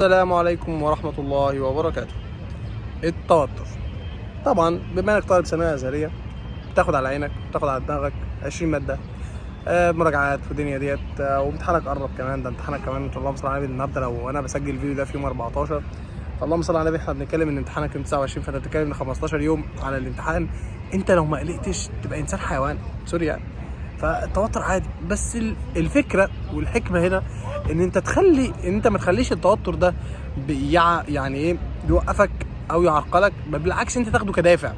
السلام عليكم ورحمة الله وبركاته. التوتر طبعا بما انك طالب ثانوية ازهرية بتاخد على عينك، بتاخد على دماغك 20 مادة، مراجعات والدنيا ديت، وامتحانك قرب كمان. ده امتحانك كمان اللهم صل على النبي النهارده، لو انا بسجل الفيديو ده في يوم 14 فاللهم صل على النبي احنا بنتكلم ان امتحانك يوم 29، فانت بتتكلم ان 15 يوم على الامتحان. انت لو ما قلقتش تبقى انسان حيوان، سوري يعني. فالتوتر عادي، بس الفكره والحكمه هنا ان انت ما تخليش التوتر ده يعني ايه بيوقفك او يعرقلك، بل بالعكس انت تاخده كدافع.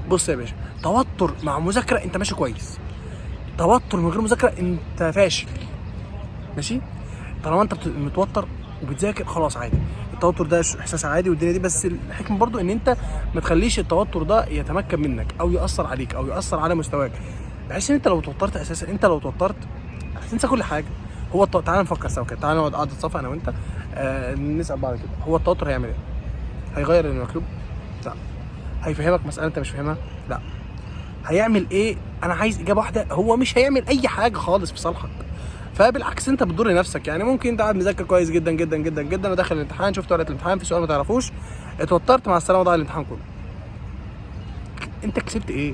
بص يا باشا، توتر مع مذاكره انت ماشي كويس، توتر من غير مذاكره انت فاشل، ماشي. طالما انت متوتر وبتذاكر خلاص عادي، التوتر ده احساس عادي والدنيا دي. بس الحكمه برضو ان انت ما تخليش التوتر ده يتمكن منك او ياثر عليك او ياثر على مستواك، بحيث ان انت لو توترت اساسا، انت لو توترت هتنسى كل حاجه. تعالى نفكر سوا كده، تعالى نقعد قعده صفا انا وانت، نسال بعض كده، هو التوتر هيعمل ايه؟ هيغير المكتوب؟ لا. هيفهمك مساله انت مش فاهمها؟ لا. هيعمل ايه؟ انا عايز اجابه واحده، هو مش هيعمل اي حاجه خالص في صالحك. فبالعكس انت بتضر نفسك. يعني ممكن انت قاعد مذاكر كويس جدا جدا جدا جدا وداخل الامتحان، شفت ورقه الامتحان في سؤال ما تعرفوش، اتوترت، مع السلامه، ضاع الامتحان كله. انت كسبت ايه؟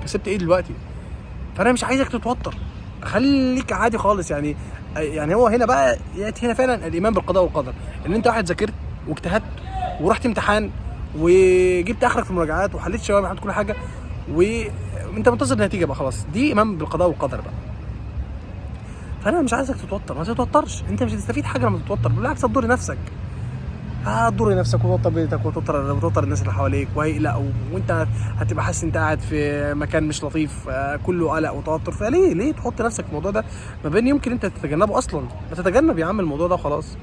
كسبت ايه دلوقتي؟ فانا مش عايزك تتوتر، خليك عادي خالص. يعني هو هنا بقى ياتي هنا فعلا الايمان بالقضاء والقدر، ان انت واحد ذاكرت واجتهدت ورحت امتحان وجبت اخرك في المراجعات وحليت شويه وحليت كل حاجه وانت منتظر النتيجه بقى، خلاص دي ايمان بالقضاء والقدر بقى. فانا مش عايزك تتوتر، ما تتوترش، انت مش هتستفيد حاجه لما تتوتر، بالعكس هتضر نفسك، هتضر نفسك وتوتر بيتك وتوتر الناس اللي حواليك وهيقلقوا، وانت هتبقى حاسس انت قاعد في مكان مش لطيف، كله قلق وتوتر. فليه تحط نفسك في الموضوع ده ما بين يمكن انت تتجنبه اصلا؟ ما تتجنب يا عم الموضوع ده وخلاص.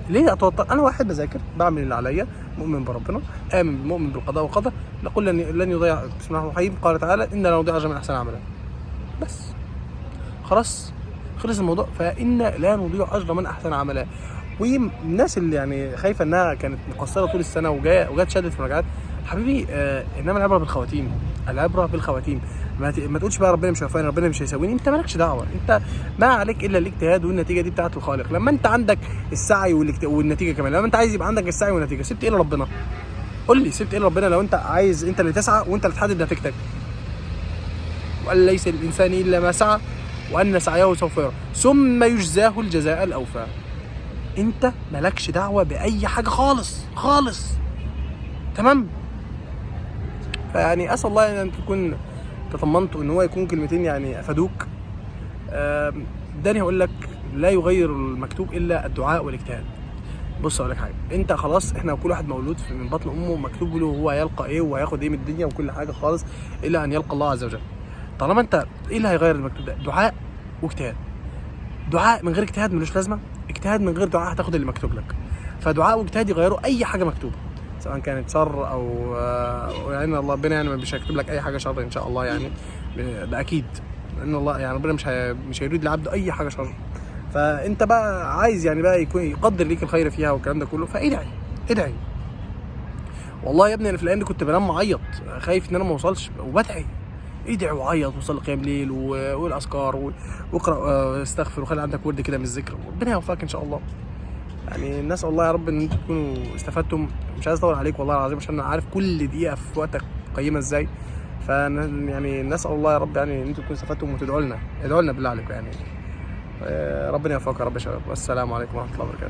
ليه اتوتر؟ انا واحد بذاكر، بعمل اللي عليا، مؤمن بربنا، مؤمن بالقضاء والقدر، نقول لن يضيع، بسم الله الرحمن الرحيم، قال تعالى ان لا نضيع اجر من احسن عملا. بس خلاص خلص الموضوع، فإن لا نضيع أجر من أحسن عملا. والناس اللي يعني خايفة إنها كانت مقصرة طول السنة وجات شدت في المراجعات، حبيبي إنما العبرة بالخواتيم، العبرة بالخواتيم. ما تقولش بقى ربنا مش هيوفقني، ربنا مش هيساويني، أنت مالكش دعوة، أنت ما عليك إلا الاجتهاد، والنتيجة دي بتاعت الخالق. لما أنت عندك السعي والنتيجة كمان، لما أنت عايز يبقى عندك السعي والنتيجة، سبت إيه لربنا؟ قول لي سبت إيه لربنا لو أنت عايز أنت اللي تسعى وأنت اللي تحدد نتيجتك؟ وقال ليس الإنسان إلا ما سعى وأن سعيه سوف يرى ثم يجزاه الجزاء الأوفى. أنت مالكش دعوة بأي حاجة خالص خالص، تمام؟ فيعني أسأل الله أن تكون تطمنت إن هو يكون كلمتين يعني أفادوك. داني هقول لك لا يغير المكتوب إلا الدعاء والاجتهاد. بص أقول لك حاجة، أنت خلاص إحنا كل واحد مولود من بطن أمه مكتوب له هو هيلقى إيه وهياخد إيه من الدنيا وكل حاجة خالص، إلا أن يلقى الله عز وجل. طالما انت ايه اللي هيغير المكتوب ده؟ دعاء واجتهاد. دعاء من غير اجتهاد ملوش لازمه، اجتهاد من غير دعاء هتاخد اللي مكتوب لك. فدعاء واجتهاد يغيروا اي حاجه مكتوبه، سواء كانت شر او يعني الله ربنا يعني مش هيكتب لك اي حاجه شر ان شاء الله، يعني ده اكيد، لان الله يعني ربنا مش هيريد لعبده اي حاجه شر. فانت بقى عايز يعني بقى يكون يقدر ليك الخير فيها والكلام ده كله، ادعي. والله يا ابني انا في الايام دي كنت بنام معيط، خايف ان انا ما اوصلش، وبدعي. ادعي وعيط وصلي قيام ليل والاذكار واقرا، استغفر، وخلي عندك ورد كده من الذكر، وربنا يوفقك ان شاء الله. يعني نسال الله يا رب ان انتم تكونوا استفدتم. مش عايز اطول عليك والله العظيم، عشان انا عارف كل دقيقه في وقتك قيمه ازاي. يعني نسال الله يا رب يعني ان انتم تكونوا استفدتم وتدعوا لنا، ادعوا لنا بالله عليكم يعني. ربنا يوفقك يا رب يا شباب، والسلام عليكم ورحمه الله وبركاته.